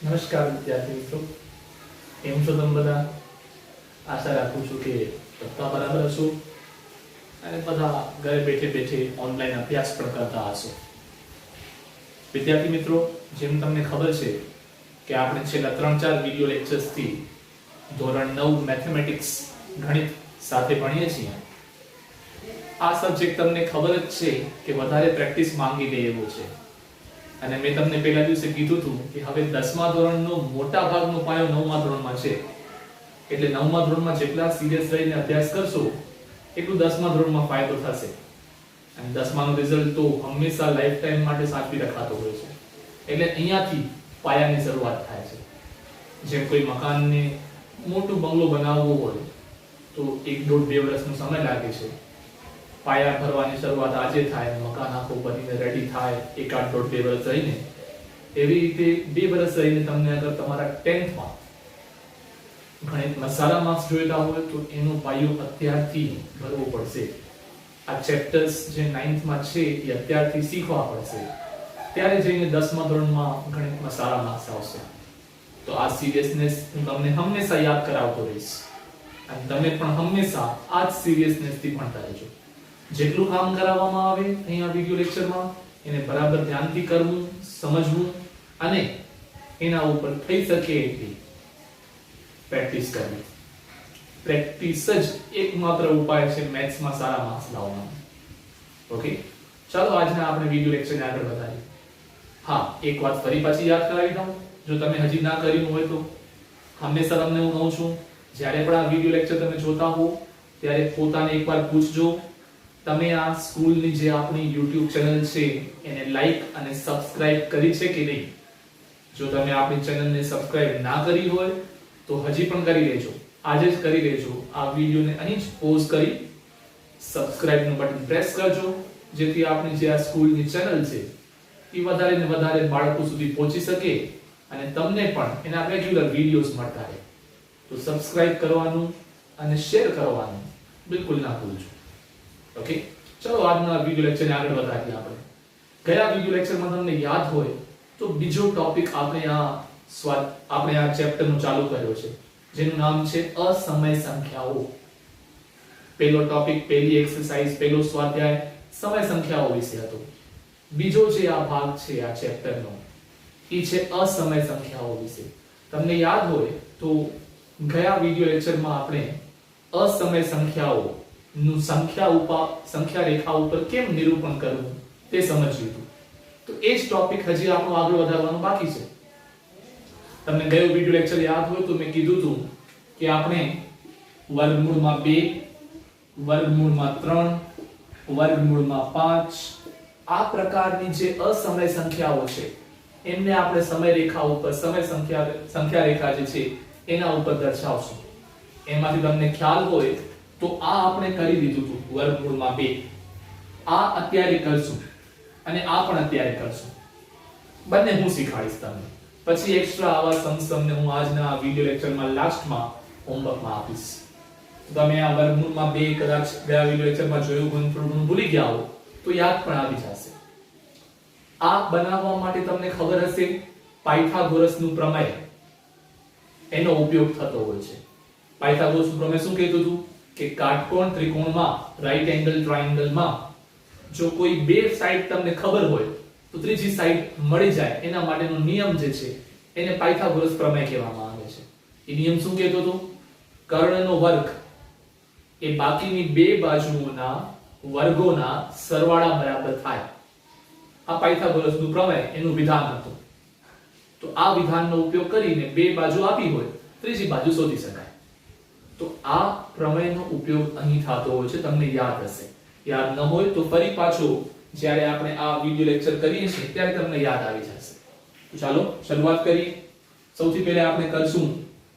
નમસ્કાર વિદ્યાર્થી મિત્રો, કેમ છો તમે બધા? આશા રાખું છું કે બધા બરાબર હશો અને બધા ઘરે બેઠે બેઠે ઓનલાઈન અભ્યાસ પણ કરતા હશો. વિદ્યાર્થી મિત્રો, જેમ તમને ખબર છે કે આપણે છેલ્લા 3-4 વિડિયો લેક્ચર્સથી ધોરણ 9 મેથેમેટિક્સ ગણિત સાથે ભણીએ છીએ. આ સબ્જેક્ટ તમને ખબર જ છે કે વધારે પ્રેક્ટિસ માંગી લે એવો છે. અને મેં તમને પહેલા દિવસે કીધું હતું કે હવે 10મા ધોરણનો મોટા ભાગનો પાયો 9મા ધોરણમાં છે. એટલે 9મા ધોરણમાં જેટલા સિરિયસ રહીને અભ્યાસ કરશો એટલું 10મા ધોરણમાં ફાયદો થશે. અને 10માનો રિઝલ્ટ તો હંમેશા લાઈફ ટાઈમ માટે સાચવી રખાતો હોય છે. એટલે અહીંયાથી પાયાની શરૂઆત થાય છે. જેમ કોઈ મકાનને મોટું બંગલો બનાવવો હોય તો 1.5-2 વર્ષનો સમય લાગે છે. પાયા ભરવાની શરૂઆત આજે થાય અને મકાન આખું બનીને રેડી થાય 1-1.5-2 વર્ષ રહીને, એવી રીતે 2 વર્ષ રહીને તમને અગર તમારા 10thમાં ગણિતમાં સારા માર્ક્સ જોઈતા હોય તો એનો પાયો અત્યારથી ભરવો પડશે. આ ચેપ્ટર્સ જે 9thમાં છે એ અત્યારથી શીખવા પડશે. ત્યારે જઈને 10મા ધોરણમાં ગણિતમાં સારા માર્ક્સ આવશે. તો આ સિરિયસનેસ હું તમને હંમેશા યાદ કરાવતો રહીશ અને તમે પણ હંમેશા આ જ સિરિયસનેસથી ભણતા રહેજો. જેટલું કામ કરાવવામાં આવે અહીંયા વિડિયો લેક્ચરમાં એને બરાબર ધ્યાનથી કરવું, સમજવું અને એના ઉપર થઈ શકે એટલી પ્રેક્ટિસ કરવી. પ્રેક્ટિસ જ એકમાત્ર ઉપાય છે મેથ્સમાં સારા માર્ક્સ લાવવાનો. ઓકે, ચાલો આજના આપણે વિડિયો લેક્ચરને આગળ વધારીએ. હા, એક વાત ફરી પાછી યાદ કરાવી દઉં, જો તમે હજી ના કર્યું હોય તો. હંમેશા તમને હું કહું છું, જ્યારે પણ આ વિડિયો લેક્ચર તમે જોતા હો ત્યારે પોતાને એકવાર પૂછજો, તમે આ સ્કૂલની જે આપણી YouTube ચેનલ છે એને લાઈક અને સબસ્ક્રાઇબ કરી છે કે નહીં. જો તમે આપણી ચેનલને સબસ્ક્રાઇબ ના કરી હોય તો હજી પણ કરી લેજો, આજે જ કરી લેજો. આ વિડિયોને અહીં જ પોઝ કરી સબસ્ક્રાઇબ નું બટન પ્રેસ કરજો, જેથી આપણી જે આ સ્કૂલની ચેનલ છે એ વધારે ને વધારે બાળકો સુધી પહોંચી શકે અને તમને પણ એના રેગ્યુલર વિડિયોઝ મળતા રહે. તો સબસ્ક્રાઇબ કરવાનું અને શેર કરવાનું બિલકુલ ના ભૂલજો. ઓકે, ચલો આજના વિડિયો લેક્ચરને આગળ વધારીએ આપણે. ગયા વિડિયો લેક્ચરમાં તમને યાદ હોય તો બીજો ટોપિક આપણે આ ચેપ્ટરનો ચાલુ કર્યો છે, જેનું નામ છે અસમય સંખ્યાઓ. પહેલો ટોપિક, પહેલી એક્સરસાઇઝ, પહેલો સ્વાધ્યાય સમય સંખ્યાઓ વિશે હતો. બીજો જે આ ભાગ છે આ ચેપ્ટરનો એ છે અસમય સંખ્યાઓ વિશે. તમને યાદ હોય તો ગયા વિડિયો લેક્ચરમાં આપણે અસમય સંખ્યાઓ નું સંખ્યા રેખા ઉપર કેમ નિરૂપણ કરવું તે સમજ્યું હતું. તો એ જ ટોપિક હજી આપણો આગળ વધારવાનો બાકી છે. તમને ગયો વિડિયો લેક્ચર યાદ હોય તો મેં કીધું હતું કે આપણે વર્ગમૂળમાં 2, વર્ગમૂળમાં 3, વર્ગમૂળમાં 5 આ પ્રકારની જે અસમય સંખ્યાઓ છે એમને આપણે સમય રેખા ઉપર સંખ્યા રેખા જે છે એના ઉપર દર્શાવશું. એમાંથી તમને ખ્યાલ હોય તો આ આપણે કરી દીધું હતું વર્ગમૂળમાં 2. આ અત્યારે કરશું અને આ પણ અત્યારે કરશું. બંને હું શીખવાડીશ તમને. પછી એક્સ્ટ્રા આવા સમ્સ તમને હું આજના વિડિયો લેક્ચરમાં લાસ્ટમાં હોમવર્કમાં આપીશ. તમે આ વર્ગમૂળમાં 2 કદાચ ગયા વિડિયો લેક્ચરમાં જોયું હોય, થોડું ભૂલી ગયા હો તો યાદ પણ આવી જશે. આ બનાવવા માટે તમને ખબર હશે પાયથાગોરસનું પ્રમેય એનો ઉપયોગ થતો હોય છે. પાયથાગોરસનું પ્રમેય શું કહેતું હતું કે કાટકોણ ત્રિકોણમાં, રાઈટ એંગલ ટ્રાયેંગલમાં જો કોઈ બે સાઈડ તમને ખબર હોય તો ત્રીજી સાઈડ મળી જાય એના માટેનો નિયમ જે છે એને પાયથાગોરસ પ્રમેય કહેવામાં આવે છે. એ નિયમ શું કહેતો હતો? કર્ણનો વર્ગ એ બાકીની બે બાજુઓના વર્ગોના સરવાળા બરાબર થાય. આ પાયથાગોરસનું પ્રમેય એનું વિધાન હતું. તો આ વિધાનનો ઉપયોગ કરીને બે બાજુ આપી હોય, ત્રીજી બાજુ શોધી શકાય. તો આ પ્રમેયનો ઉપયોગ અહીં થતો હોય છે, તમને યાદ હશે. યાદ ન હોય તો ફરી પાછો જ્યારે આપણે આ વિડિયો લેક્ચર કરીએ છીએ ત્યારે તમને યાદ આવી જશે. તો ચાલો શરૂઆત કરીએ. સૌથી પહેલા આપણે કરશું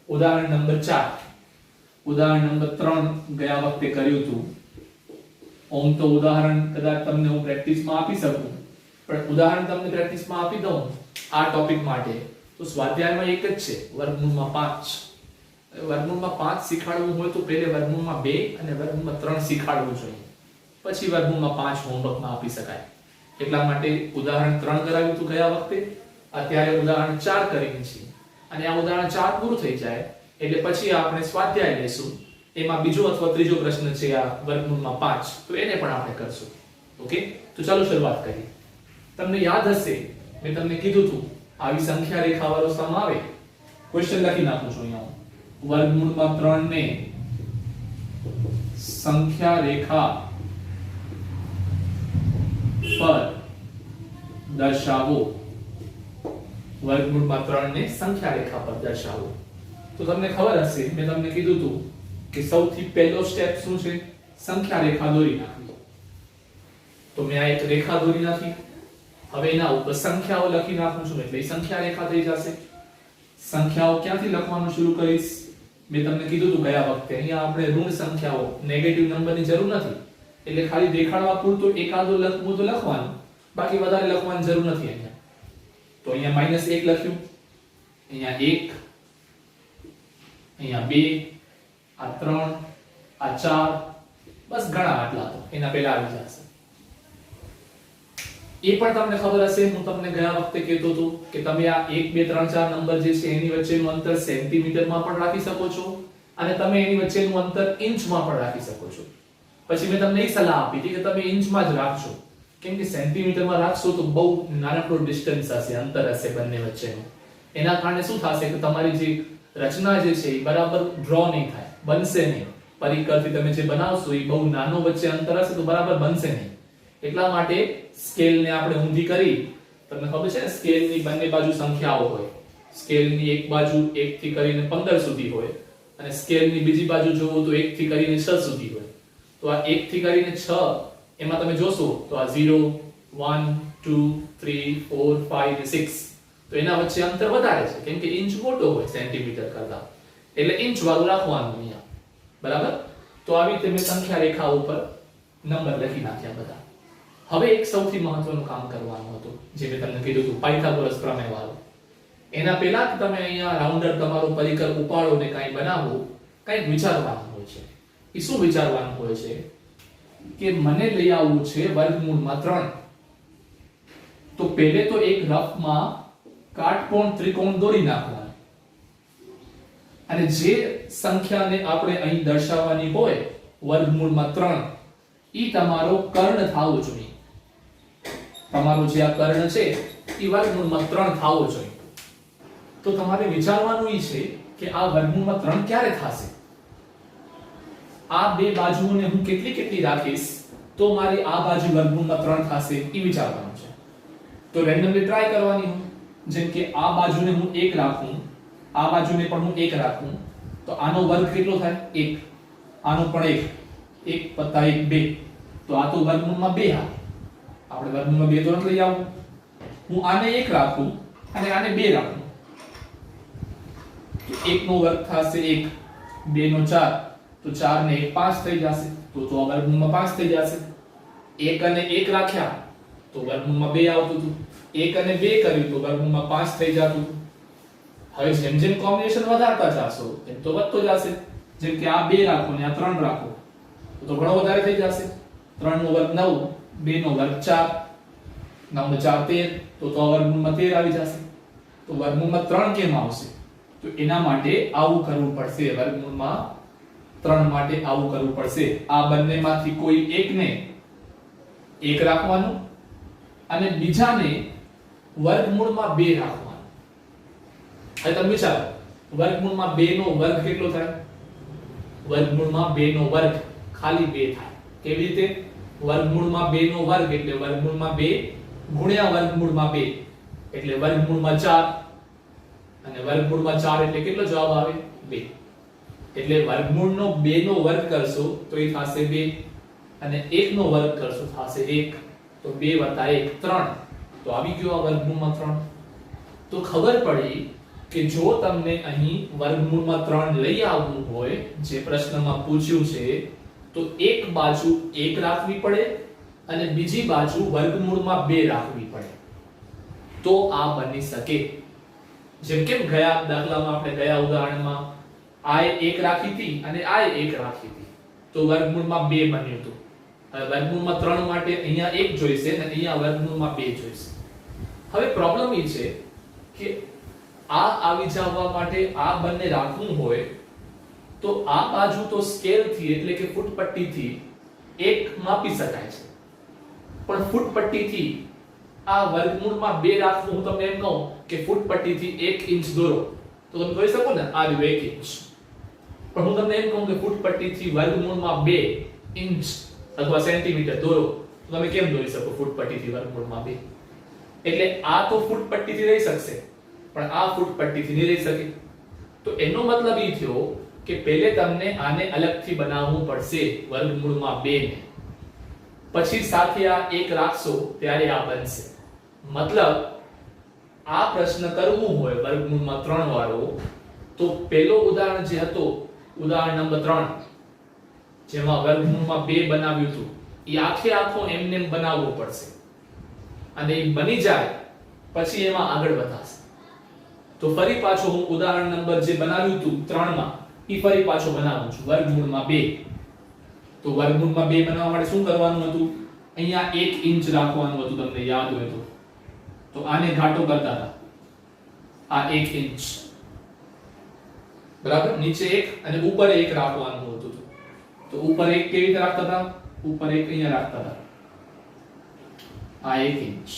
ઉદાહરણ નંબર 4. ઉદાહરણ નંબર 3 ગયા વખતે કર્યું હતું. ઓમ તો ઉદાહરણ કદાચ તમને હું પ્રેક્ટિસમાં આપી શકું, પણ ઉદાહરણ તમને પ્રેક્ટિસમાં આપી દઉં આ ટોપિક માટે તો સ્વાધ્યાયમાં એક જ છે, વર્ગમૂળમાં 5. વર્ગમૂળમાં 5 શીખવાડવું હોય તો પહેલે વર્ગમૂળમાં 2 અને વર્ગમૂળમાં 3 શીખવાડવું જોઈએ, પછી વર્ગમૂળમાં 5 હોમવર્કમાં આપી શકાય. એટલા માટે ઉદાહરણ 3 કરાવ્યું હતું ગયા વખતે, અત્યારે ઉદાહરણ 4 કરીએ છીએ. અને આ ઉદાહરણ 4 પૂરું થઈ જાય એટલે પછી આપણે સ્વાધ્યાય લેશું. એમાં બીજો અથવા ત્રીજો પ્રશ્ન છે આ વર્ગમૂળમાં 5, તો એને પણ આપણે કરશું. ઓકે, તો ચાલો શરૂઆત કરીએ. તમને યાદ હશે મેં તમને કીધું હતું આવી સંખ્યા રેખા વાળો સમ આવે, ક્વેશ્ચન લખી નાખું છું અહીંયા. વર્ગમૂળમાં 3 ને સંખ્યા રેખા પર દર્શાવો. વર્ગમૂળમાં 3 ને સંખ્યા રેખા પર દર્શાવો. તો તમને ખબર હશે મેં તમને કીધું હતું કે સૌથી પહેલો સ્ટેપ શું છે? સંખ્યા રેખા દોરી નાખવી. તો મેં આ એક રેખા દોરી નાખી. હવે એના ઉપર સંખ્યાઓ લખી નાખું છું એટલે સંખ્યા રેખા થઈ જશે. સંખ્યાઓ ક્યાંથી લખવાનું શરૂ કરીશ? મેં તમને કીધું હતું ગયા વખતે અહીંયા આપણે ઋણ સંખ્યાઓ, નેગેટિવ નંબરની જરૂર નથી. એટલે ખાલી દેખાડવા પૂરતું એકાદો લખવું તો લખવાનું, બાકી વધારે લખવાની જરૂર નથી અહીંયા. તો અહીંયા -1 લખ્યું, અહીંયા 1, અહીંયા 2, આ 3, આ 4, બસ ઘણા આટલા તો એના પહેલા આવી જશે. એ પણ તમને ખબર હશે હું તમને ગયા વખતે કહેતો હતો કે તમે આ 1 2 3 4 નંબર જે છે એની વચ્ચેનું અંતર સેન્ટીમીટરમાં પણ રાખી શકો છો અને તમે એની વચ્ચેનું અંતર ઇંચમાં પણ રાખી શકો છો. પછી મેં તમને એ સલાહ આપી હતી કે તમે ઇંચમાં જ રાખજો, કેમ કે સેન્ટીમીટરમાં રાખશો તો બહુ નાનકડો ડિસ્ટન્સ હશે, અંતર હશે બંને વચ્ચેનું. એના કારણે શું થશે કે તમારી જે રચના જે છે એ બરાબર ડ્રો નહીં થાય, બનશે નહીં. પરિકરથી તમે જે બનાવશો એ બહુ નાનો વચ્ચે અંતર હશે તો બરાબર બનશે નહીં. એટલા માટે સ્કેલને આપણે ઊંધી કરી, તમને ખબર છે ને સ્કેલની બંને બાજુ સંખ્યાઓ હોય. સ્કેલની એક બાજુ 1 થી કરીને 15 સુધી હોય અને સ્કેલની બીજી બાજુ જોવો તો 1 થી કરીને 6 સુધી હોય. તો આ 1 થી કરીને 6 એમાં તમે જોશો તો આ 0 1 2 3 4 5 અને 6, તો એના વચ્ચે અંતર વધારે છે કેમ કે ઇંચ મોટો હોય સેન્ટીમીટર કરતા, એટલે ઇંચ વાળું રાખવાનું અહીંયા. બરાબર? તો આવી રીતે મેં સંખ્યા રેખા ઉપર નંબર લખી નાખ્યા બધા. હવે એક સૌથી મહત્વનું કામ કરવાનું હતું જે મેં તમને કીધું હતું પાયથાગોરસ પ્રમેય વાળું. એના પહેલા કે તમે અહીંયા રાઉન્ડર તમારું પરિકર ઉપાડો ને કંઈ બનાવો, કંઈક વિચારવાનું હોય છે. એ શું વિચારવાનું હોય છે કે મને લઈ આવવું છે વર્ગમૂળમાં 3. તો પહેલે તો એક રફમાં કાટકોણ ત્રિકોણ દોરી નાખવાનો અને જે સંખ્યાને આપણે અહીં દર્શાવવાની હોય વર્ગમૂળમાં 3, ઈ તમારો કર્ણ થાવો જોઈએ. તમારો જે આ કર્ણ છે ઈ વર્ગમૂળમાં 3 થાવો જોઈએ. તો તમારે વિચારવાનું ઈ છે કે આ વર્ગમૂળમાં 3 ક્યારે થશે? આ બે બાજુઓને હું કેટલી રાખીશ તો મારી આ બાજુ વર્ગમૂળમાં 3 થશે ઈ વિચારવાનું છે. તો રેન્ડમલી ટ્રાય કરવાની હું, જેમ કે આ બાજુને હું 1 રાખું, આ બાજુને પણ હું 1 રાખું, તો આનો વર્ગ કેટલો થાય? 1. આનો પણ 1, 1 + 1 2, તો આ તો વર્ગમૂળમાં 2 આવે. આપણે વર્ગમૂળમાં 2 તો નથી લઈ આવું. હું આને 1 રાખું અને આને 2 રાખું, તો 1 નો વર્ગ થશે 1, 2 નો 4, તો 4 ને 1 5 થઈ જશે, તો આ વર્ગમૂળમાં 5 થઈ જશે. 1 અને 1 રાખ્યા તો વર્ગમૂળમાં 2 આવતું હતું, 1 અને 2 કર્યું તો વર્ગમૂળમાં 5 થઈ જતું. હવે જેમ જેમ કોમ્બિનેશન વધારતા જાશો એમ તો વધતો જશે. જેમ કે આ 2 રાખો ને આ 3 રાખો તો ઘણો વધારે થઈ જશે. 3 નો વર્ગ 9, 2 નો વર્ગ 4, 9 નો 4 13, તો આ વર્ગમૂળમાં 13 આવી જશે. તો વર્ગમૂળમાં 3 કેમ આવશે? તો એના માટે આવું કરવું પડશે. વર્ગમૂળમાં 3 માટે આવું કરવું પડશે. આ બંનેમાંથી કોઈ એકને 1 રાખવાનું અને બીજાને વર્ગમૂળમાં 2 રાખવાનું. હવે તમે વિચારો વર્ગમૂળમાં 2 નો વર્ગ કેટલો થાય? વર્ગમૂળમાં 2 નો વર્ગ ખાલી 2 થાય. કેવી રીતે? વર્ગમૂળમાં 2 નો વર્ગ એટલે વર્ગમૂળમાં 2 ગુણ્યા વર્ગમૂળમાં 2 એટલે વર્ગમૂળમાં 4 અને વર્ગમૂળમાં 4 એટલે કેટલો જવાબ આવે? 2. એટલે વર્ગમૂળનો 2 નો વર્ગ કરશો તો એ થશે 2 અને 1 નો વર્ગ કરશો થશે 1, તો 2 + 1 3, તો આવી ગયો આ વર્ગમૂળમાં 3. તો ખબર પડી કે જો તમને અહીં વર્ગમૂળમાં 3 લઈ આવવું હોય જે પ્રશ્નમાં પૂછ્યું છે તો એક બાજુ 1 રાખવી પડે અને બીજી બાજુ વર્ગમૂળમાં 2 રાખવી પડે તો આ બની શકે. જેમ કે ગયા દાખલામાં આપણે ગયા ઉદાહરણમાં આ 1 રાખી હતી અને આ 1 રાખી હતી તો વર્ગમૂળમાં 2 બન્યું હતું. હવે વર્ગમૂળમાં 3 માટે અહીંયા 1 જોઈશે અને અહીંયા વર્ગમૂળમાં 2 જોઈશે. હવે પ્રોબ્લેમ એ છે કે આ આવી જવા માટે આ બંને રાખવું હોય તો આ બાજુ તો સ્કેલ થી એટલે કે ફૂટ પટ્ટીથી એક માપી શકાય છે, પણ ફૂટ પટ્ટીથી આ વર્ગમૂળમાં 2 રાખવું, હું તમને એમ કહું કે ફૂટ પટ્ટીથી 1 ઇંચ દોરો તો તમે જોઈ શકો ને આ રહ્યું 1 ઇંચ, પણ હું તમને એમ કહું કે ફૂટ પટ્ટીથી વર્ગમૂળમાં 2 ઇંચ અથવા સેન્ટીમીટર દોરો તો તમે કેમ દોરી શકો ફૂટ પટ્ટીથી વર્ગમૂળમાં 2? એટલે આ તો ફૂટ પટ્ટીથી રહી શકશે પણ આ ફૂટ પટ્ટીથી નહીં રહી શકે. તો એનો મતલબ એ થયો કે પહેલે તમને આને અલગથી બનાવવું પડશે વર્ગમૂળમાં 2 ને, પછી સાથે આ 1 રાખશો ત્યારે આ બનશે. મતલબ આ પ્રશ્ન કરવું હોય વર્ગમૂળમાં 3 વાળો તો પહેલો ઉદાહરણ જે હતો ઉદાહરણ નંબર 3 જેમાં વર્ગમૂળમાં 2 બનાવ્યું હતું એ આખો એમને બનાવવો પડશે અને એ બની જાય પછી એમાં આગળ વધાશે. તો ફરી પાછો હું ઉદાહરણ નંબર જે બનાવ્યું હતું 3 માં એ ફરી પાછો બનાવું છું વર્ગમૂળમાં 2. તો વર્ગમૂળમાં 2 બનાવવા માટે શું કરવાનું હતું? અહીંયા 1 ઇંચ રાખવાનું હતું, તમને યાદ હોય તો આને ઘાટો કરતા હતા આ 1 ઇંચ બરાબર, નીચે 1 અને ઉપર 1 રાખવાનું હતું. તો ઉપર 1 કેવી રીતે રાખતા હતા? ઉપર 1 અહીંયા રાખતા હતા આ 1 ઇંચ,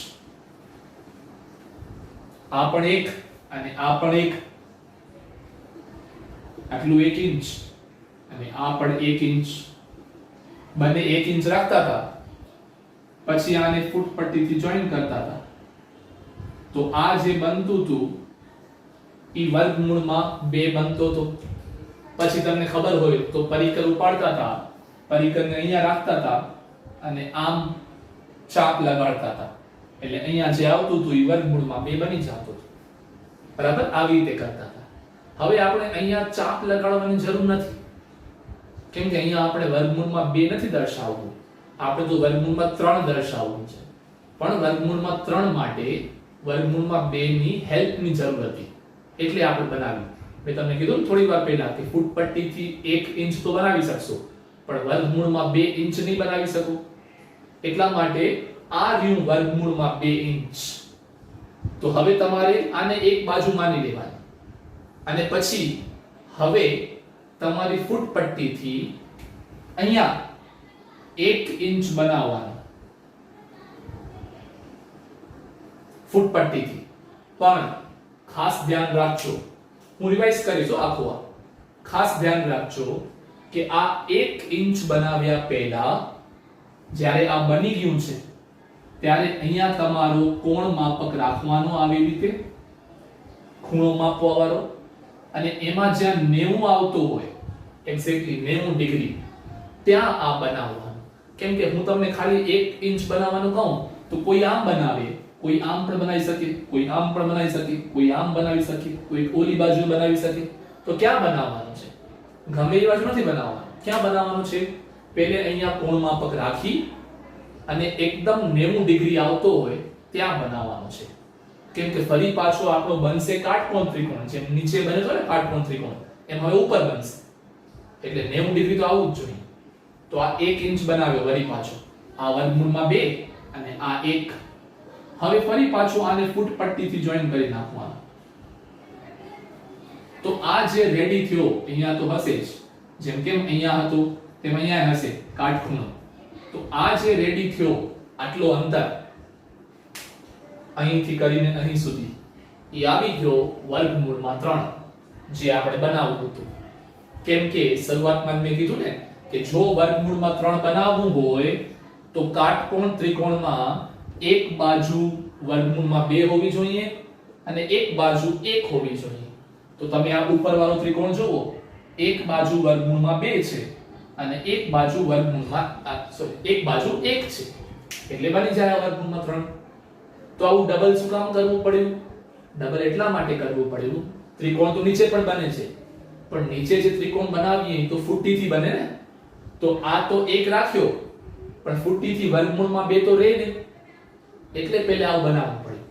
આ પણ 1 અને આ પણ 1, આટલું 1 ઇંચ અને આ પણ 1 ઇંચ, બંને 1 ઇંચ રાખતા હતા. પછી આને ફૂટ પટ્ટીથી જોઈન કરતા હતા તો આ જે બનતું હતું ઈ વર્ગમૂળમાં 2 બનતો હતો. પછી તમને ખબર હોય તો પરિકર ઉપાડતા હતા, પરિકરને અહીંયા રાખતા હતા અને આમ ચાપ લગાડતા હતા એટલે અહીંયા જે આવતું હતું ઈ વર્ગમૂળમાં 2 બની જતું હતું. બરાબર, આવી રીતે કરતા હતા. હવે આપણે અહીંયા ચાપ લગાડવાની જરૂર નથી કેમ કે અહીંયા આપણે વર્ગમૂળમાં 2 નથી દર્શાવવું, આપણે તો વર્ગમૂળમાં 3 દર્શાવવું છે. પણ વર્ગમૂળમાં 3 માટે વર્ગમૂળમાં 2 ની હેલ્પની જરૂર હતી એટલે આપણે બનાવ્યું. મેં તમને કીધું ને થોડી વાર પહેલા કે ફૂટ પટ્ટીથી 1 ઇંચ તો બનાવી શકશો પણ વર્ગમૂળમાં 2 ઇંચ નહીં બનાવી શકો. એટલા માટે આ રહ્યું વર્ગમૂળમાં 2 ઇંચ. તો હવે તમારે આને એક બાજુ માની લેવાની અને પછી હવે તમારી ફૂટ પટ્ટીથી અહીંયા 1 ઇંચ બનાવવાનું ફૂટ પટ્ટીથી. પણ ખાસ ધ્યાન રાખજો, હું રિવાઇઝ કરીશ આખો આ. ખાસ ધ્યાન રાખજો કે આ 1 ઇંચ બનાવ્યા પહેલા જ્યારે આ બની ગયું છે ત્યારે અહીંયા તમારો કોણ માપક રાખવાનો આવી રીતે ખૂણો માપવા વાળો અને એમાં જ્યાં 90 આવતો હોય એક્ઝેક્ટલી 90 ડિગ્રી ત્યાં આ બનાવવાનું. કેમ કે હું તમને ખાલી 1 ઇંચ બનાવવાનું કહું તો કોઈ આમ બનાવે, કોઈ આમ પણ બનાવી શકે, કોઈ આમ પણ બનાવી શકે, કોઈ આમ બનાવી શકે, કોઈ ઓલી બાજુ બનાવી શકે. તો ક્યાં બનાવવાનું છે? ગમે એ બાજુ નથી બનાવવાનું. ક્યાં બનાવવાનું છે? પહેલે અહીંયા કોણ માપક રાખી અને એકદમ 90 ડિગ્રી આવતો હોય ત્યાં બનાવવાનું છે. કેમ કે ફરી પાછો આપણો બનશે કાટકોણ ત્રિકોણ, જેમ નીચે બને છે ને કાટકોણ ત્રિકોણ એમ હવે ઉપર બનશે એટલે 90 ડિગ્રી તો આવવું જ જોઈએ. તો આ 1 ઇંચ બનાવ્યો વળી પાછો, આ વર્ગમૂળમાં 2 અને આ 1. હવે ફરી પાછું આને ફૂટ પટ્ટીથી જોઈન કરી નાખવાનું. તો આ જે રેડી થયો અહીંયા તો હશે જ, જેમ કેમ અહીંયા હતું તેમ અહીંયા હશે કાટખૂણો. તો આ જે રેડી થયો આટલો અંતર અહીંથી કરીને અહીં સુધી એ આવી ગયો વર્ગમૂળમાં 3 જે આપણે બનાવવું હતું. કેમ કે શરૂઆતમાં મેં કીધું ને કે જો વર્ગમૂળમાં 3 બનાવવું હોય તો કાટકોણ ત્રિકોણમાં એક બાજુ વર્ગમૂળમાં 2 હોવી જોઈએ અને એક બાજુ 1 હોવી જોઈએ. તો તમે આ ઉપરવાળો ત્રિકોણ જુઓ, એક બાજુ વર્ગમૂળમાં 2 છે અને એક બાજુ વર્ગમૂળમાં એક બાજુ 1 છે એટલે બની જાય વર્ગમૂળમાં 3. તો આવું ડબલ શું કામ કરવું પડ્યું? ડબલ એટલા માટે કરવું પડ્યું, ત્રિકોણ તો નીચે પણ બને છે પણ નીચે જે ત્રિકોણ બનાવીએ તો ફૂટીથી બને ને. તો આ તો 1 રાખ્યો પણ ફૂટીથી વર્ગમૂળમાં 2 તો રહે ને એટલે પહેલા આવું બનાવવું પડ્યું.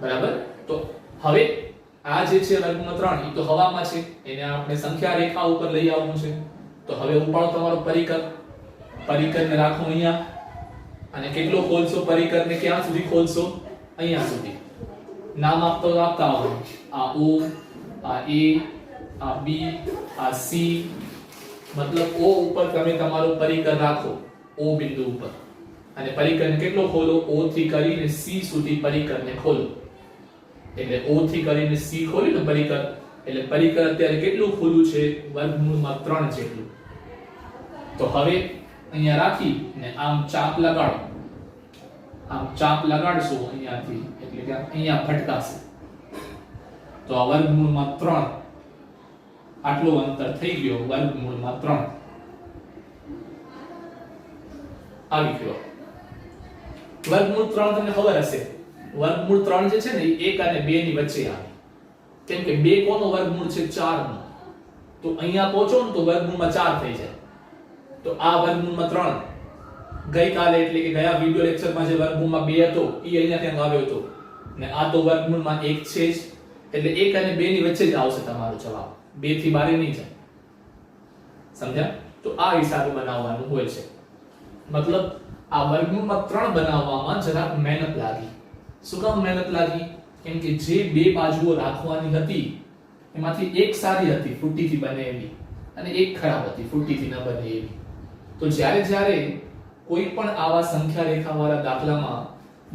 બરાબર. તો હવે આ જે છે વર્ગમૂળમાં 3 એ તો હવામાં છે, એને આપણે સંખ્યા રેખા ઉપર લઈ આવવું છે. તો હવે ઉપાડો તમારો પરિકર, પરિકરને રાખો અહીંયા અને કેટલો ખોલશો પરિકરને? ક્યાં સુધી ખોલશો? અહીંયા સુધી. નામ આપતા હોય, આ O, આ A, આ B, આ C, મતલબ O ઉપર તમે તમારું પરિકર રાખો, O બિંદુ ઉપર, અને પરિકરને કેટલો ખોલો? O થી કરીને C સુધી પરિકરને ખોલો. એટલે O થી કરીને C ખોલ્યું ને પરિકર, એટલે પરિકર અત્યારે કેટલું ખુલ્લું છે? વર્ગમૂળમાં 3 જેટલું. તો હવે અહીંયા રાખી ને આમ ચાપ લગાડો, આમ ચાપ લગાડશો અહીંયાથી, એટલે કે અહીંયા ફટકાશે. તો આ વર્ગમૂળમાં 3 આટલું અંતર થઈ ગયો, વર્ગમૂળમાં 3 આવી ગયો. વર્ગમૂળ 3 તમને ખબર હશે, વર્ગમૂળ 3 જે છે ને એ 1 અને 2 ની વચ્ચે આવે. કેમ કે 2 કોનો વર્ગમૂળ છે? 4 નો. તો અહીંયા પહોંચો ને તો વર્ગમૂળમાં 4 થઈ જાય. તો આ વર્ગમૂળમાં 3 ગઈકાલે એટલે કે ગયા વિડિયો લેક્ચરમાં જે વર્ગમૂળમાં 2 હતો એ અહીંયા ક્યાંક આવ્યો હતો, ને આ તો વર્ગમૂળમાં 1 છે જ. એટલે 1 અને 2 ની વચ્ચે જ આવશે તમારો જવાબ, 2 થી બહાર નહીં જાય. સમજ્યા? તો આ હિસાબે બનાવવાનું હોય છે. મતલબ આ વર્ગમૂળમાં 3 બનાવવામાં જરાક મહેનત લાગી. શું કામ મહેનત લાગી? કેમ કે જે 2 બાજુઓ રાખવાની હતી એમાંથી એક સારી હતી, ફૂટીથી બનેલી, અને એક ખરાબ હતી, ફૂટીથી ન બને એવી. તો જ્યારે કોઈ પણ આવા સંખ્યા રેખાવાળા દાખલામાં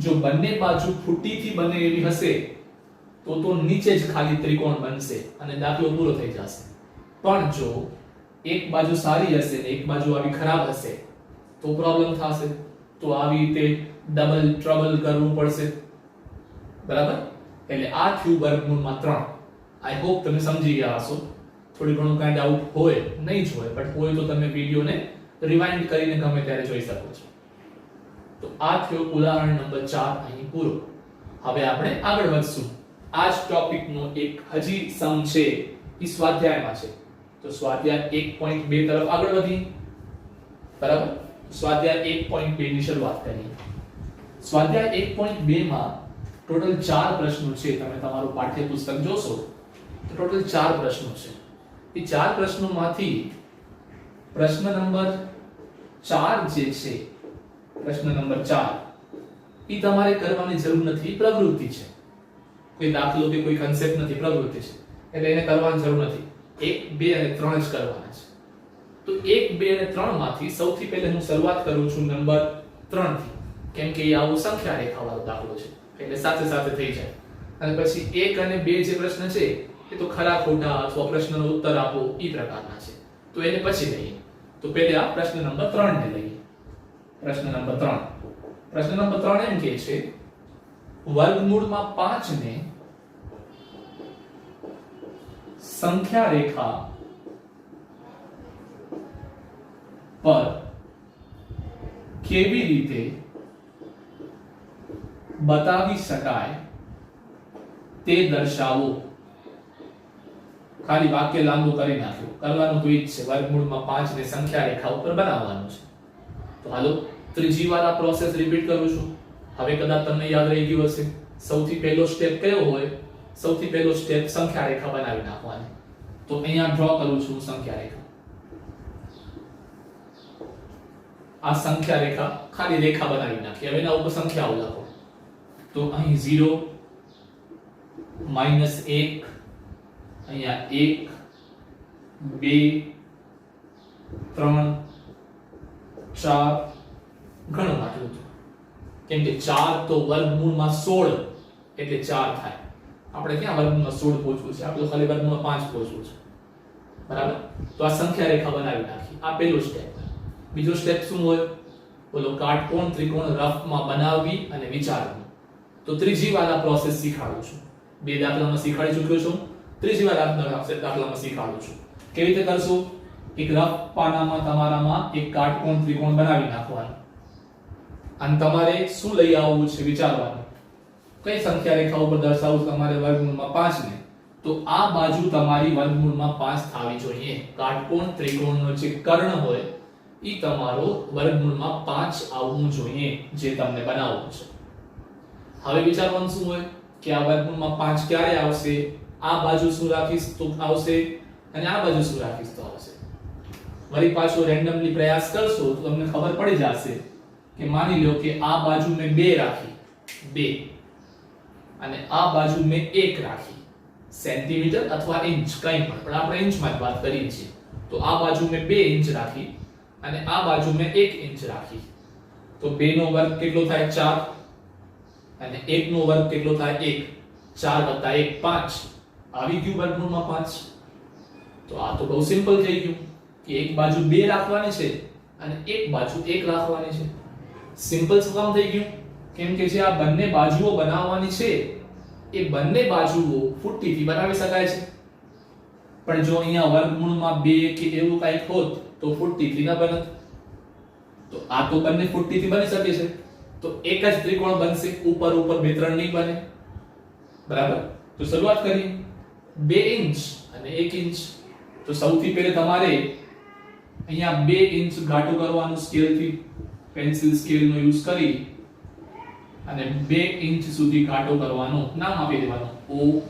જો બંને બાજુ ફૂટીથી બને એવી હશે તો નીચે જ ખાલી ત્રિકોણ બનશે અને દાખલો પૂરો થઈ જશે. પણ જો એક બાજુ સારી હશે ને એક બાજુ આવી ખરાબ હશે તો પ્રોબ્લેમ થશે. તો આવી રીતે ડબલ ટ્રબલ કરવું પડશે. બરાબર? એટલે આ થયું વર્ગમૂળમાં 3. આઈ હોપ તમે સમજી ગયા હશો. થોડી ઘણું કાંઈ ડાઉટ હોય, નહીં જ હોય, બટ હોય તો તમે વિડિયોને રિવાઇન્ડ કરીને ગમે ત્યારે જોઈ શકો છો. તો આ થયો ઉદાહરણ નંબર 4 અહીં પૂરો. હવે આપણે આગળ વધશું. આ જ ટોપિકનો એક હજી સમ છે, એ સ્વાધ્યાયમાં છે. તો સ્વાધ્યાય 1.2 તરફ આગળ વધીએ. બરાબર? સ્વાધ્યાય 1.2 ની શરૂઆત કરીએ. સ્વાધ્યાય 1.2 માં ટોટલ 4 પ્રશ્નો છે. તમે તમારું પાઠ્યપુસ્તક જોશો તો ટોટલ 4 પ્રશ્નો છે. એ 4 પ્રશ્નોમાંથી પ્રશ્ન નંબર 4 જે છે, પ્રશ્ન નંબર 4 એ તમારે કરવાની જરૂર નથી, પ્રવૃત્તિ છે. કોઈ દાખલો કે કોઈ કન્સેપ્ટ નથી, પ્રવૃત્તિ છે. એટલે એને કરવાની જરૂર નથી. 1, 2 અને 3 જ કરવાના છે. તો 1, 2 અને 3 માંથી સૌથી પહેલા હું શરૂઆત કરું છું નંબર 3 થી, કેમ કે એ આવો સંખ્યા રેખાવાળો દાખલો છે એટલે સાથે સાથે થઈ જાય. અને પછી 1 અને 2 જે પ્રશ્ન છે એ તો ખરા ખોટા અથવા પ્રશ્નનો ઉત્તર આપો એ પ્રકારના છે, તો એને પછી લઈએ. તો પહેલા પ્રશ્ન નંબર 3 ને લઈએ. પ્રશ્ન નંબર 3. પ્રશ્ન નંબર 3 એમ કહે છે વર્ગમૂળમાં 5 ને સંખ્યા રેખા પર કેવી રીતે બતાવી શકાય તે દર્શાવો. ખાલી વાક્ય લાંબુ કરી નાખ્યું. કરવાનું તો ઈ જ છે, વર્ગમૂળમાં 5 ને સંખ્યા રેખા ઉપર બનાવવાનું છે. તો હાલો ત્રીજી વાર આ પ્રોસેસ રિપીટ કરું છું. હવે કદાચ તમને યાદ રહી ગયું હશે. સૌથી પહેલો સ્ટેપ કયો હોય? સૌથી પહેલો સ્ટેપ સંખ્યા રેખા બનાવી નાખવાની. તો અહીંયા ડ્રો કરું છું સંખ્યા રેખા. આ સંખ્યા રેખા, ખાલી રેખા બનાવી નાખી. હવે એના ઉપર સંખ્યાઓ લખો. તો અહીં 0 -1, અહીંયા 1 2 3 4, ઘણું આટલું હતું. કેમ કે 4 તો વર્ગમૂળમાં 16 એટલે 4 થાય. આપણે ક્યાં વર્ગમૂળમાં 16 પહોંચવું છે? આપણે તો ખાલી વર્ગમૂળમાં 5 પહોંચવું છે. બરાબર? તો આ સંખ્યા રેખા બનાવી નાખી. આ પહેલો સ્ટેપ. બીજો સ્ટેપ શું હોય? બોલો, કાટકોણ ત્રિકોણ રફમાં બનાવવી અને વિચારવું. તો ત્રીજી વાર આ પ્રોસેસ શીખવાડું છું. 2 દાખલામાં શીખવાડી ચૂક્યો છું, ત્રીજી વાર આ દાખલામાં શીખવાડું છું. કેવી રીતે કરશો? એક રફ પાનામાં તમારામાં એક કાટકોણ ત્રિકોણ બનાવી નાખવાનું. અને તમારે શું લઈ આવવું છે વિચારવાનું. કઈ સંખ્યા રેખા ઉપર દર્શાવવું તમારે વર્ગમૂળમાં 5 ને? તો આ બાજુ તમારી વર્ગમૂળમાં 5 થવી જોઈએ. કાટકોણ ત્રિકોણનો જે કર્ણ હોય ઈ તમારો વર્ગમૂળમાં 5 આવવું જોઈએ, જે તમને બનાવવું છે. હવે વિચારવાનું શું હોય કે આ વર્ગમૂળમાં 5 ક્યારે આવશે? આ બાજુ શું રાખીશ તો આવશે, અને આ બાજુ શું રાખીશ તો આવશે. વળી પાછો રેન્ડમલી પ્રયાસ કરશો તો તમને ખબર પડી જશે કે માની લો કે આ બાજુ મેં 2 રાખી, 2 અને આ બાજુ મેં 1 રાખી, સેન્ટીમીટર અથવા ઇંચ કંઈ પણ આપણે ઇંચમાં જ વાત કરીએ છીએ. તો આ બાજુ મેં 2 ઇંચ રાખી અને આ બાજુ મેં 1 ઇંચ રાખી. તો 2 નો વર્ગ કેટલો થાય 4 અને 1 નો વર્ગ કેટલો થાય 1. 4 + 1 5 આવી ગયું વર્ગમૂળમાં 5. તો આ તો બહુ સિમ્પલ થઈ ગયું કે એક બાજુ 2 રાખવાની છે અને એક બાજુ 1 રાખવાની છે. સિમ્પલ શું કામ થઈ ગયું? કેમ કે જે આ બંને બાજુઓ બનાવવાની છે એ બંને બાજુઓ ફૂટીથી બનાવી શકાય છે. પણ જો અહીંયા વર્ગમૂળમાં 2 કે એવું કંઈક હોત તો ફૂટીથી ન બનત. તો આ તો બંને ફૂટીથી બની શકે છે. તો એક જ ત્રિકોણ બનશે, ઉપર 2 3 નહીં બને. બરાબર? તો શરૂઆત કરીએ. 2 ઇંચ અને 1 ઇંચ. તો સૌથી પહેલા તમારે અહીંયા 2 ઇંચ ઘાટું કરવાનું સ્કેલથી, પેન્સિલ સ્કેલનો યુઝ કરી અને 2 ઇંચ સુધી ઘાટો કરવાનો. નામ આપી દેવાનું O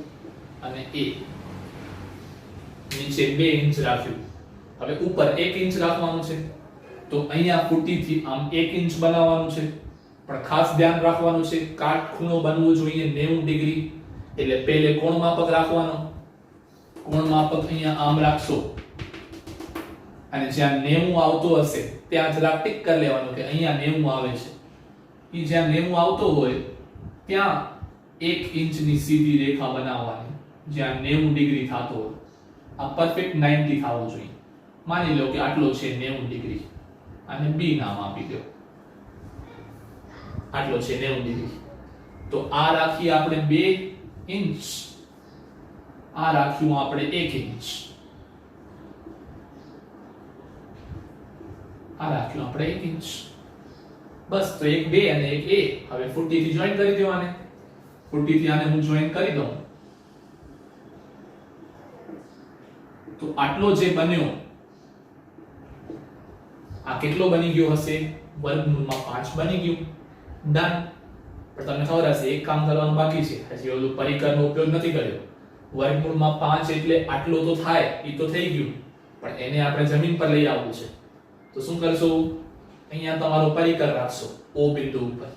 અને A. નીચે 2 ઇંચ રાખ્યું. હવે ઉપર 1 ઇંચ રાખવાનું છે. તો અહીંયા ફૂટીથી આમ 1 ઇંચ બનાવવાનું છે. પણ ખાસ ધ્યાન રાખવાનું છે કાટખૂણો બનવો જોઈએ 90 ડિગ્રી. એટલે પહેલે કોણ માપક રાખવાનો. કોણ માપક અહીંયા આમ રાખશો અને જ્યાં 90 આવતો હશે ત્યાં જરા ટિક કરી લેવાનું કે અહીંયા 90 આવે છે. ઈ જ્યાં 90 આવતો હોય ત્યાં 1 ઇંચની સીધી રેખા બનાવવાની જ્યાં 90 ડિગ્રી થતો હોય. આ પરફેક્ટ 90 થવું જોઈએ. માની લો કે આટલો છે 90 ડિગ્રી અને B નામ આપી દો. આટલો છે 90 ડિગ્રી. તો આ રાખી આપણે 2 ઇંચ, આ રાખ્યું આપણે 1 ઇંચ, આ રાખ્યું આપણે 1 ઇંચ. બસ. તો એક 2 અને એક A. હવે ફૂટીથી જોઈન કરી દો આને. ફૂટીથી આને હું જોઈન કરી દઉં તો આટલો જે બન્યો આ કેટલો બની ગયો હશે? વર્ગમૂળમાં 5 બની ગયું. ડન. પણ તમને ખબર હશે એક કામ કરવાનું બાકી છે. હજી ઓલું પરિકરનો ઉપયોગ નથી કર્યો. વર્ગમૂળમાં 5 એટલે આટલો તો થાય, ઈ તો થઈ ગયું. પણ એને આપણે જમીન પર લઈ આવવું છે. તો શું કરશો? અહીંયા તમારો પરિકર રાખશો O બિંદુ ઉપર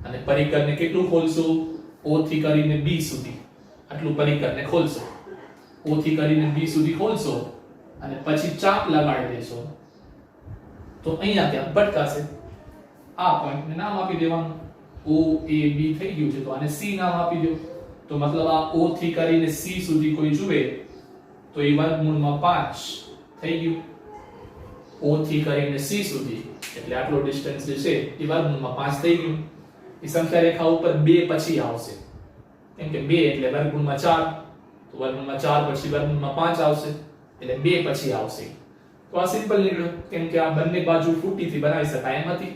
અને પરિકરને કેટલું ખોલશો? O થી કરીને B સુધી આટલું પરિકરને ખોલશો. O થી કરીને B સુધી ખોલશો અને પછી ચાપ લગાડી દેશો. તો અહીંયા ત્યાં ભટકાશે. આ પોઈન્ટને નામ આપી દેવાનું. O A B થઈ ગયું છે તો આને C નામ આપી દો. તો મતલબ આ O થી કરીને C સુધી કોઈ જુએ તો એ વર્ગમૂળમાં 5 થઈ ગયું. O થી કરીને C સુધી એટલે આટલો ડિસ્ટન્સ જે છે એ વર્ગમૂળમાં 5 થઈ ગયું. એ સંખ્યા રેખા ઉપર 2 પછી આવશે. કેમ કે 2 એટલે વર્ગમૂળમાં 4 તો વર્ગમૂળમાં 4 પછી વર્ગમૂળમાં 5 આવશે એટલે 2 પછી આવશે. તો આ સિમ્પલ નીકળ્યો કેમ કે આ બંને બાજુ ફૂટીથી બનાવી શકાય એમ હતી.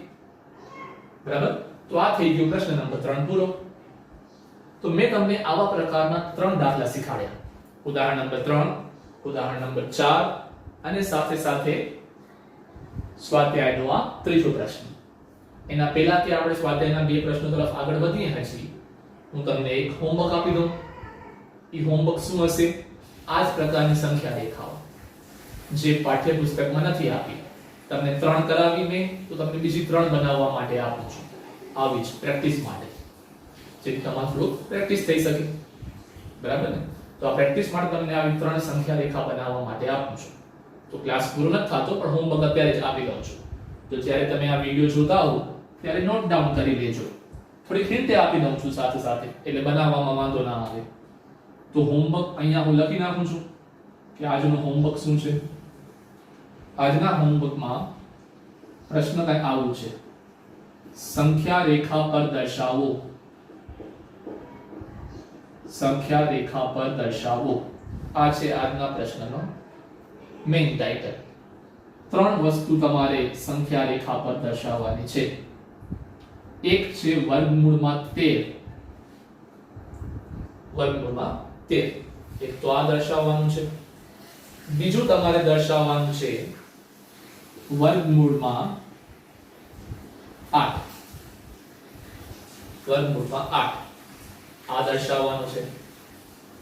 બરાબર? તો આ થઈ ગયો પ્રશ્ન નંબર 3 પૂરો. તો મેં તમને આવા પ્રકારના 3 દાખલા શીખવાડ્યા. ઉદાહરણ નંબર 3, ઉદાહરણ નંબર 4 અને સાથે સાથે સ્વાધ્યાયનો આ ત્રીજો પ્રશ્ન. એના પહેલાથી આપણે સ્વાધ્યાયના 2 પ્રશ્નો તરફ આગળ વધીએ છીએ. હું તમને એક હોમવર્ક આપી દઉં. એ હોમવર્ક શું હશે? આ જ પ્રકારની સંખ્યા રેખાઓ જે પાઠ્યપુસ્તકમાં નથી આપી. તમને 3 કરાવી મેં તો તમને બીજી 3 બનાવવા માટે આપું છું. આવી જ પ્રેક્ટિસ માટે. જેથી તમારું થોડું પ્રેક્ટિસ થઈ શકે. બરાબર ને? તો આ પ્રેક્ટિસ માટે તમને આવી 3 સંખ્યા રેખા બનાવવા માટે આપું છું. તો ક્લાસ પૂરો નથી થતો પણ હોમવર્ક અત્યારે જ આપી દઉં છું. તો જ્યારે તમે આ વિડિયો જોતા હો ત્યારે નોટ ડાઉન કરી લેજો. થોડી હિન્ટ આપી દઉં છું સાથે સાથે એટલે બનાવવામાં વાંધો ના આવે. તો હોમવર્ક અહીંયા હું લખી નાખું છું કે આજનો હોમવર્ક શું છે. આજના હોમવર્કમાં પ્રશ્ન કંઈક આવું છે. સંખ્યા રેખા પર દર્શાવો. સંખ્યા રેખા પર દર્શાવો. આ છે આજના પ્રશ્નનો મેઇન ટાઇટલ. 3 વસ્તુ તમારે સંખ્યા રેખા પર દર્શાવવાની છે. એક છે વર્ગમૂળમાં 13. વર્ગમૂળમાં 13. એક તો આ દર્શાવવાનું છે. બીજું તમારે દર્શાવવાનું છે વર્ગમૂળમાં 8. વર્ગમૂળમાં 8 આ દર્શાવવાનું છે.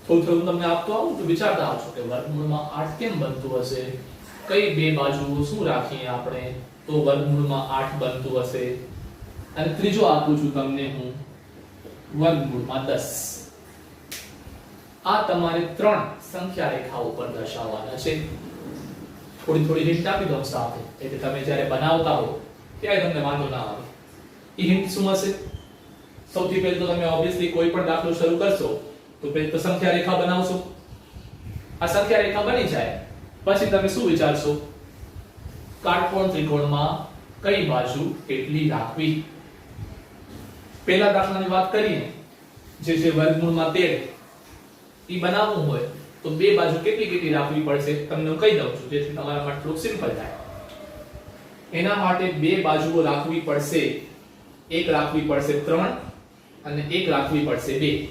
થોડું તમને આપતો આવું તો વિચારતા આવશો કે વર્ગમૂળમાં 8 કેમ બનતું હશે, કઈ બે બાજુઓ શું રાખીએ આપણે તો વર્ગમૂળમાં 8 બનતું હશે. અને ત્રીજો આપું છું તમને હું વર્ગમૂળમાં 10. આ તમારે 3 સંખ્યા રેખાઓ પર દર્શાવવાના છે. થોડી થોડી હિન્ટ આપી દઉં સાથે, એટલે તમે જ્યારે બનાવતા હો ત્યારે તમને વાંધો ના આવે. એ હિન્ટ શું હશે? સૌથી પહેલા તો તમે ઓબ્વિયસલી કોઈ પણ દાખલો શરૂ કરશો તો પહેલા તો સંખ્યા રેખા બનાવશો. આ સંખ્યા રેખા બની જાય પછી તમે શું વિચારશો? કાટકોણ ત્રિકોણમાં કઈ બાજુ કેટલી રાખવી? પહેલા દાખલાની વાત કરીએ, જે છે વર્ગમૂળમાં 13, ઈ બનાવવું હોય તો બે બાજુ કેટલી કેટલી રાખવી પડશે તમને હું કહી દઉં છું, જેથી તમારા માટે થોડું સિમ્પલ થાય. એના માટે બે બાજુઓ રાખવી પડશે. એક રાખવી પડશે 3 અને એક રાખવી પડશે 2.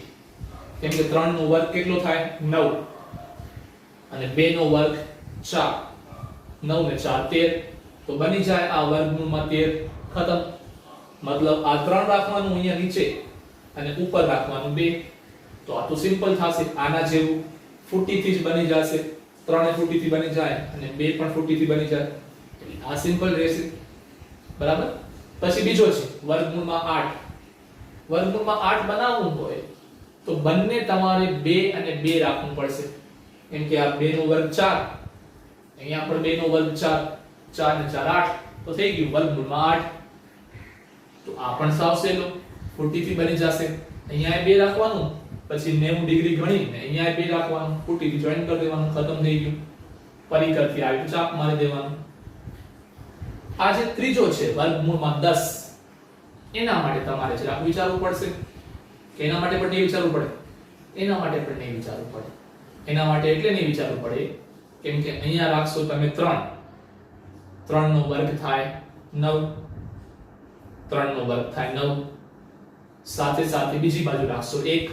કેમ કે 3 નો વર્ગ કેટલો થાય? 9 અને 2 નો વર્ગ 4. 9 ને 4 13, તો બની જાય આ વર્ગમૂળમાં 13. ખતમ. મતલબ આ 3 રાખવાનું અહીંયા નીચે અને ઉપર રાખવાનું 2. તો આ તો સિમ્પલ થશે. આના જેવું ફૂટીથી જ બની જશે. 3 એ ફૂટીથી બની જાય અને 2 પણ ફૂટીથી બની જાય. એટલે આ સિમ્પલ રહેશે. બરાબર. પછી બીજો છે વર્ગમૂળમાં 8. વર્ગમૂળમાં 8 બનાવવું હોય તો બંને તમારે 2 અને 2 રાખવું પડશે. કેમ કે આ 2 નો વર્ગ 4, અહીંયા પણ 2 નો વર્ગ 4, 4 ને 4 8, તો થઈ ગયું વર્ગમૂળમાં 8. તો આ પણ સાવ સહેલો, ફૂટીથી બની જશે. અહીંયા 2 રાખવાનું, પછી 90 ડિગ્રી ગણીને અહીંયા 2 રાખવાનું, ફૂટીથી જોઈન કરી દેવાનું, ખતમ થઈ ગયું. પરિકરથી આવી ચાપ મારી દેવાનું. આ જે ત્રીજો છે વર્ગમૂળમાં 10, એના માટે તમારે જરાક વિચારવું પડશે. કે એના માટે પણ નહીં વિચારવું પડે? એના માટે પણ નહીં વિચારવું પડે. એના માટે એટલે નહીં વિચારવું પડે કેમ કે અહીંયા રાખશો તમે 3. 3 નો વર્ગ થાય 9. 3 નો વર્ગ થાય 9. સાથે સાથે બીજી બાજુ રાખશો 1,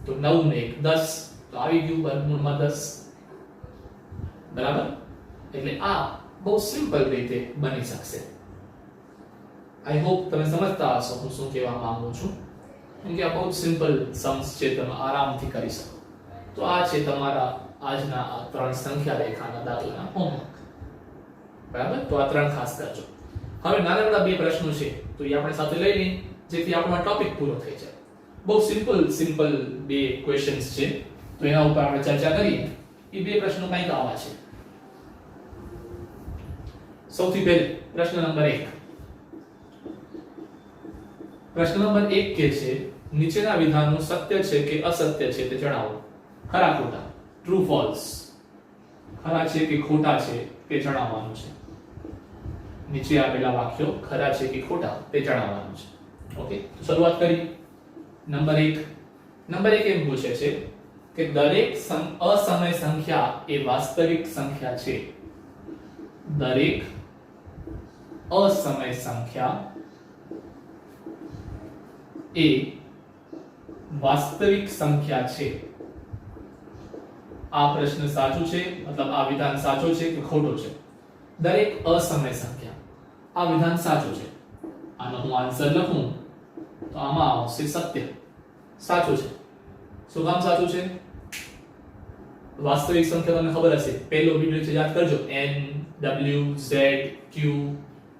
તો 9 ને 1 10, તો આવી ગયું વર્ગમૂળમાં 10. બરાબર. એટલે આ બહુ સિમ્પલ રીતે બની શકશે. આઈ હોપ તમે સમજતા હશો હું શું કહેવા માંગુ છું. કેમ કે આ બહુ સિમ્પલ सम्स છે, તમે આરામથી કરી શકો. તો આ છે તમારા આજના આ 3 સંખ્યા રેખાના દાખલાના હોમવર્ક. બરાબર. તો આ 3 ખાસ કરજો. હવે નાના બે પ્રશ્નો છે તો એ આપણે સાથે લઈ લઈએ, જેથી આપણો ટોપિક પૂરો થઈ જાય. બહુ સિમ્પલ બે ક્વેશ્ચન્સ છે, તો એના ઉપર આપણે ચર્ચા કરીએ. એ બે પ્રશ્નો કંઈક આવા છે. સૌથી પહેલા પ્રશ્ન નંબર 1. પ્રશ્ન નંબર 1 કે છે નીચેના વિધાનો સત્ય છે કે અસત્ય છે તે જણાવો. ખરા ખોટા, ટ્રુ ફોલ્સ. ખરા છે કે ખોટા છે તે જણાવવાનું છે. નીચે આપેલા વાક્યો ખરા છે કે ખોટા તે જણાવવાનું છે. ઓકે, તો શરૂઆત કરી. નંબર 1. નંબર 1 એમ પૂછે છે કે દરેક અસમય સંખ્યા એ વાસ્તવિક સંખ્યા છે. દરેક અસમય સંખ્યા એ વાસ્તવિક સંખ્યા છે. આ પ્રશ્ન સાચું છે, મતલબ આ વિધાન સાચું છે કે ખોટું છે? દરેક અસમય સંખ્યા, આ વિધાન સાચું છે. આનો હું આન્સર લખું તો આમાં આવશે સત્ય. સાચું છે. શું કામ સાચું છે? વાસ્તવિક સંખ્યા તમને ખબર હશે, પહેલો વિડિયો છે યાદ કરજો. n w z q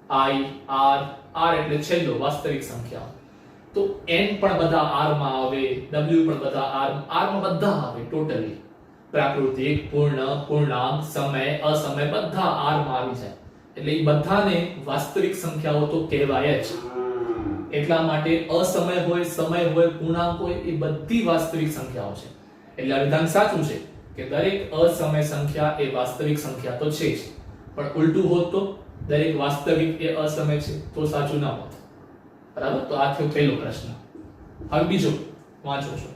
i r, r એટલે છેલ્લો વાસ્તવિક સંખ્યા. તો n પણ બધા r માં આવે, w પણ બધા r માં બધા આવે ટોટલી. પ્રાકૃતિક, પૂર્ણ, પૂર્ણાંક, સમય, અસમય બધા r માં આવી જાય. એટલે એ બધાને વાસ્તવિક સંખ્યાઓ તો કહેવાય જ. એટલા માટે અસમય હોય, સમય હોય, પૂર્ણાંક હોય, એ બધી વાસ્તવિક સંખ્યાઓ છે. એટલે આ વિધાન સાચું છે કે દરેક અસમય સંખ્યા એ વાસ્તવિક સંખ્યા તો છે જ. પણ ઉલટું હોત તો દરેક વાસ્તવિક એ અસમય છે તો સાચું ના હોત. બરાબર. તો આ થયો પહેલો પ્રશ્ન. હવે બીજો વાંચો છો.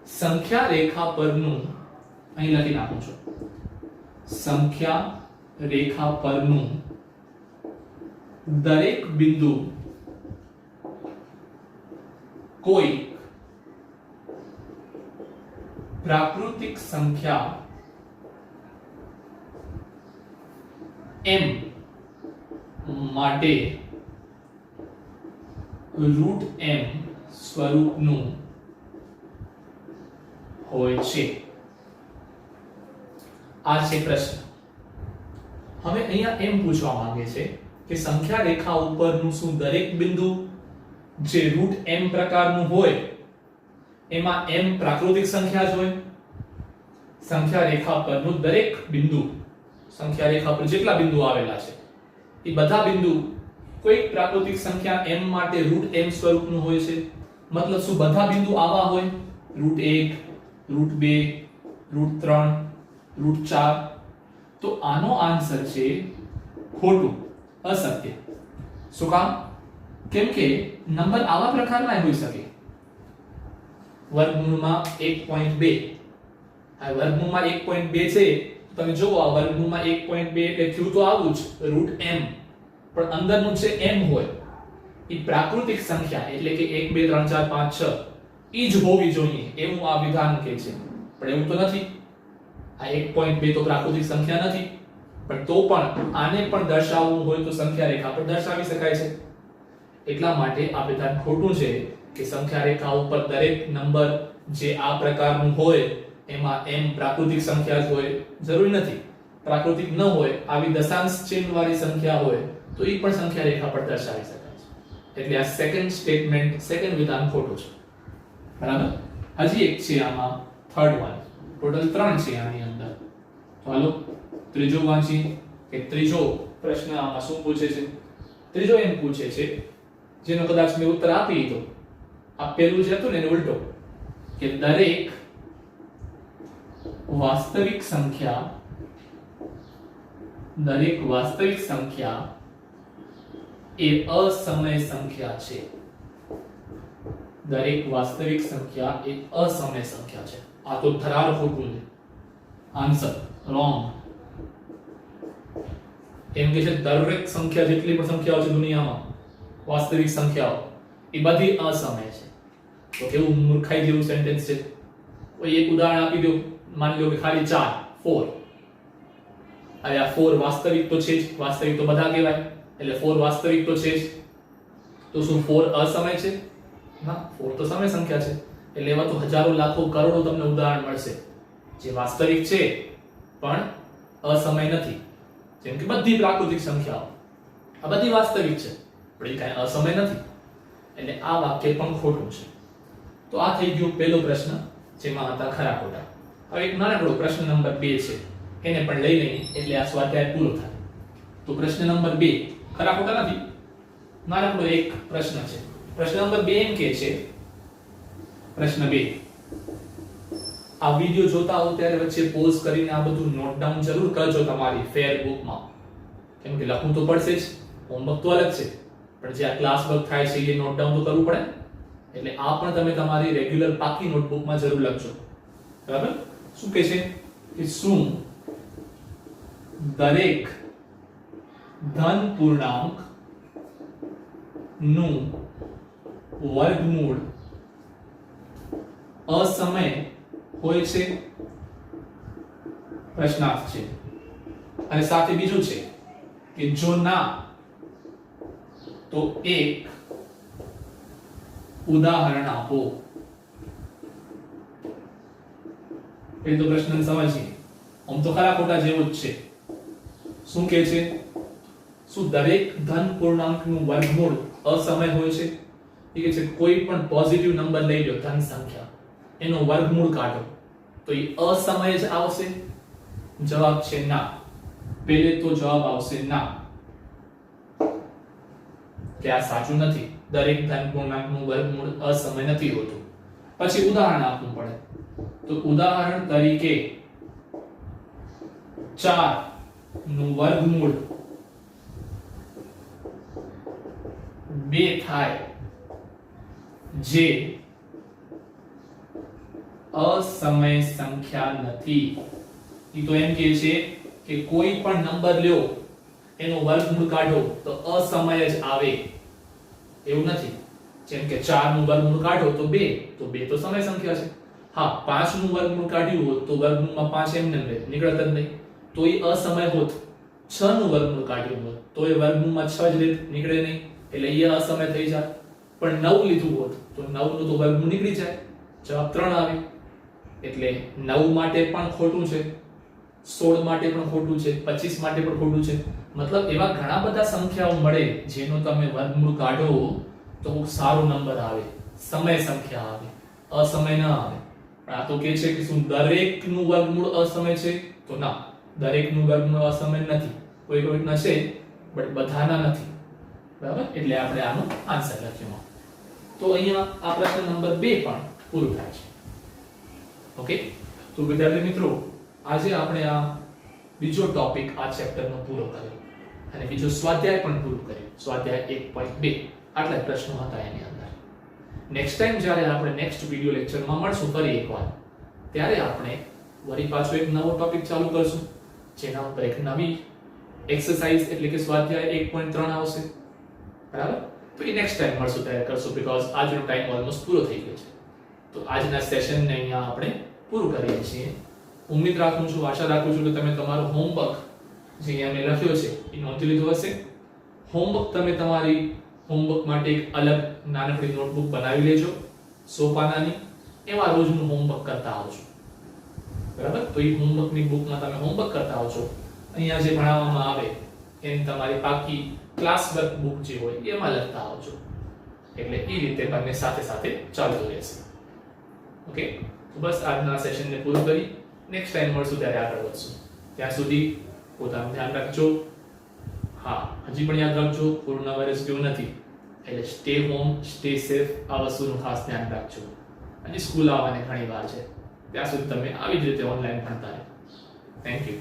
સંખ્યા રેખા પરનું, અહીં લખી નાખું છું, સંખ્યા રેખા પરનું દરેક બિંદુ કોઈ પ્રાકૃતિક સંખ્યા m માટે √m સ્વરૂપનું હોય છે. આ છે પ્રશ્ન. હવે અહીંયા એમ પૂછવા માંગે છે કે સંખ્યા રેખા ઉપરનું શું દરેક બિંદુ જે √m પ્રકારનું હોય એમાં m પ્રાકૃતિક સંખ્યા જ હોય. સંખ્યા રેખા પરનું દરેક બિંદુ, સંખ્યા રેખા પર જેટલા બિંદુ આવેલા છે એ બધા બિંદુ કોઈ પ્રાકૃતિક સંખ્યા m માટે √m સ્વરૂપનું હોય છે. મતલબ શું બધા બિંદુ આવા હોય? √1, √2, √3, √4. તો આનો આન્સર છે ખોટું, અસત્ય. શું કામ? કેમ કે નંબર આવા પ્રકારના હોઈ શકે. વર્ગમૂળમાં 1.2, આ વર્ગમૂળમાં 1.2 છે. તમે જુઓ આ વર્ગમૂળમાં 1.2 એટલે થયું તો આવું જ √m, પણ અંદરનું છે m હોય એ પ્રાકૃતિક સંખ્યા એટલે કે 1 2 3 4 5 6 ઈ જ હોવી જોઈએ એવું આ વિધાન કહે છે. પણ એવું તો નથી. આ 1.2 તો પ્રાકૃતિક સંખ્યા નથી, પણ તો પણ આને પણ દર્શાવવું હોય તો સંખ્યા રેખા પર દર્શાવી શકાય છે. એટલા માટે આ વિધાન ખોટું છે કે સંખ્યા રેખા ઉપર દરેક નંબર જે આ પ્રકારનું હોય એમાં m પ્રાકૃતિક સંખ્યા જ હોય જરૂરી નથી. પ્રાકૃતિક ન હોય, આવી દશાંશ ચિહ્ન વાળી સંખ્યા હોય તો એ પણ સંખ્યા રેખા પર દર્શાવી શકાય છે. એટલે આ સેકન્ડ સ્ટેટમેન્ટ, સેકન્ડ વિધાન ખોટું છે. બરાબર. હજી એક છે આમાં થર્ડ વન. ટોટલ 3 છે આની અંદર. તો હાલો ત્રીજો વાંચી કે ત્રીજો પ્રશ્ન આમાં શું પૂછે છે. ત્રીજો એમ પૂછે છે, જેનો કદાચ મેં ઉત્તર આપી દીધો. આ પેલું જે હતું ને એનો ઉલટો, કે દરેક વાસ્તવિક સંખ્યા એ અસમય સંખ્યા છે. દરેક વાસ્તવિક સંખ્યા એ અસમય સંખ્યા છે. આ તો થરાર ખોટું છે. Answer wrong. એમ કે છે દરેક સંખ્યા જેટલી પણ સંખ્યાઓ છે દુનિયામાં વાસ્તવિક સંખ્યાઓ એ બધી અસમય છે. તો કેવું મૂર્ખાઈ જેવું સેન્ટેન્સ છે. કોઈ એક ઉદાહરણ આપી દો. માની લો કે ખાલી 4 4. અરે આ 4 વાસ્તવિક તો છે જ, વાસ્તવિક તો બધા કહેવાય, એટલે 4 વાસ્તવિક તો છે જ. તો શું 4 અસમય છે? ના, 4 તો સમય સંખ્યા છે. એટલે એવા તો હજારો લાખો કરોડો તમને ઉદાહરણ મળશે જે વાસ્તવિક છે પણ અસમય નથી. જેમ કે બધી પ્રાકૃતિક સંખ્યાઓ આ બધી વાસ્તવિક છે પણ એ કાંઈ અસમય નથી. એટલે આ વાક્ય પણ ખોટું છે. તો આ થઈ ગયો પહેલો પ્રશ્ન જેમાં હતા ખરા ખોટા. હવે એક નાનકડો પ્રશ્ન નંબર 2 છે, એને પણ લઈ લઈએ એટલે આ સ્વાધ્યાય પૂરો થાય. તો પ્રશ્ન નંબર 2 ખરા ખોટા નથી, નાનકડો એક પ્રશ્ન છે. પ્રશ્ન નંબર 2 એમ કે છે, પ્રશ્ન 2, આ વિડિયો જોતા હો ત્યારે વચ્ચે પોઝ કરીને આ બધું નોટ ડાઉન જરૂર કરજો તમારી ફેર બુકમાં. કેમ કે લખવું તો પડશે જ, હોમવર્ક તો અલગ છે, પણ જે આ ક્લાસ વર્ક થાય છે એ નોટ ડાઉન તો કરવું પડે. એટલે આ પણ તમે તમારી રેગ્યુલર પાકી નોટબુકમાં જરૂર લખજો. બરાબર. શું કહે છે કે શું દરેક ધન પૂર્ણાંક નું વર્ગમૂળ અસમય હોય છે? પ્રશ્નાર્થ છે. અને સાથે બીજું છે કે જો ના તો એક ઉદાહરણ આપો. એ તો પ્રશ્ન સમજીએ. આમ તો ખરા ખોટા જેવું જ છે. શું કહે છે? શું દરેક ધન પૂર્ણાંકનું વર્ગમૂળ અસમય હોય છે? એ કહે છે કોઈ પણ પોઝિટિવ નંબર લઈ લો, ધન સંખ્યા, એનો વર્ગમૂળ કાઢો તો એ અસમય જ આવશે? જવાબ છે ના. પહેલે તો જવાબ આવશે ના, કે આ સાચું નથી. દરેક ધન પૂર્ણાંકનું વર્ગમૂળ અસમય નથી હોતું. પછી ઉદાહરણ આપવું પડે. તો ઉદાહરણ તરીકે 4 નું વર્ગમૂળ 2 થાય, જે અસમય સંખ્યા નથી. એ તો એમ કહે છે કે કોઈ પણ નંબર લ્યો એનો વર્ગમૂળ કાઢો તો અસમય જ આવે, એવું નથી. જેમ કે 4 નું વર્ગમૂળ કાઢો તો 2, તો 2 તો સમય સંખ્યા છે. હા, 5 નું વર્ગમૂળ કાઢ્યું હોત તો વર્ગમૂળમાં 5 એમને નીકળત જ નહીં, તો એ અસમય હોત. 6 નું વર્ગમૂળ કાઢ્યું હોત તો એ વર્ગમૂળમાં 6 જ રીત નીકળે નહીં, એટલે એ અસમય થઈ જાય. પણ 9 લીધું હોત તો 9 નું તો વર્ગમૂળ નીકળી જાય, જવાબ 3 આવે. એટલે 9 માટે પણ ખોટું છે, 16 માટે પણ ખોટું છે, 25 માટે પણ ખોટું છે. મતલબ એવા ઘણા બધા સંખ્યાઓ મળે જેનો તમે વર્ગમૂળ કાઢો તો સારો નંબર આવે, સમય સંખ્યા આવે. અસમય ના આવે. પણ આ તો કે છે કે શું દરેકનું વર્ગમૂળ અસમય છે? તો ના, દરેકનું વર્ગમૂળ અસમય નથી. કોઈ કોઈકના છે બટ બધાના નથી. બરાબર? એટલે આપણે આનો આન્સર લખ્યો. તો અહીંયા આ પ્રશ્ન નંબર 2 પણ પૂરું થાય છે. ઓકે, તો વિદ્યાર્થી મિત્રો, આજે આપણે આ બીજો ટોપિક આ ચેપ્ટરનો પૂરો કર્યો અને બીજો સ્વાધ્યાય પણ પૂરું કર્યું. સ્વાધ્યાય 1.2 આટલા પ્રશ્નો હતા એની અંદર. નેક્સ્ટ ટાઈમ જ્યારે આપણે નેક્સ્ટ વિડિયો લેક્ચરમાં મળશું ફરી એકવાર, ત્યારે આપણે વળી પાછો એક નવો ટોપિક ચાલુ કરશું, જેના ઉપર એક નવી એક્સરસાઇઝ એટલે કે સ્વાધ્યાય 1.3 આવશે. બરાબર? તો એ નેક્સ્ટ ટાઈમ મળશું ત્યારે કરશું, બીકોઝ આજનો ટાઈમ ઓલમોસ્ટ પૂરો થઈ ગયો છે. તો આજના સેશનને અહીંયા આપણે પૂરું કરીએ છીએ. ઉમ્મીદ રાખું છું, આશા રાખું છું કે તમે તમારું હોમવર્ક જે અહીંયા મેં લખ્યો છે એ નોંધી લીધું હશે. હોમવર્ક તમે તમારી હોમવર્ક માટે એક અલગ નાનકડી નોટબુક બનાવી લેજો, 100 પાનાની. એમાં રોજનું હોમવર્ક કરતા આવજો. બરાબર? તો એ હોમવર્કની બુકમાં તમે હોમવર્ક કરતા આવજો. અહીંયા જે ભણાવવામાં આવે એની તમારી પાકી ક્લાસ વર્ક બુક જે હોય એમાં લખતા આવજો. એટલે એ રીતે બંને સાથે સાથે ચાલતું રહેશે. ઓકે, તો બસ આજના સેશનને પૂરું કરી નેક્સ્ટ ટાઈમ મળશું ત્યારે આગળ વધશું. ત્યાં સુધી પોતાનું ધ્યાન રાખજો. હા, હજી પણ યાદ રાખજો, કોરોના વાયરસ જેવું નથી, એટલે સ્ટે હોમ, સ્ટે સેફ. આ વસ્તુનું ખાસ ધ્યાન રાખજો. અને સ્કૂલ આવવાની ઘણી વાર છે, ત્યાં સુધી તમે આવી જ રીતે ઓનલાઈન ભણતા રહો. Thank you.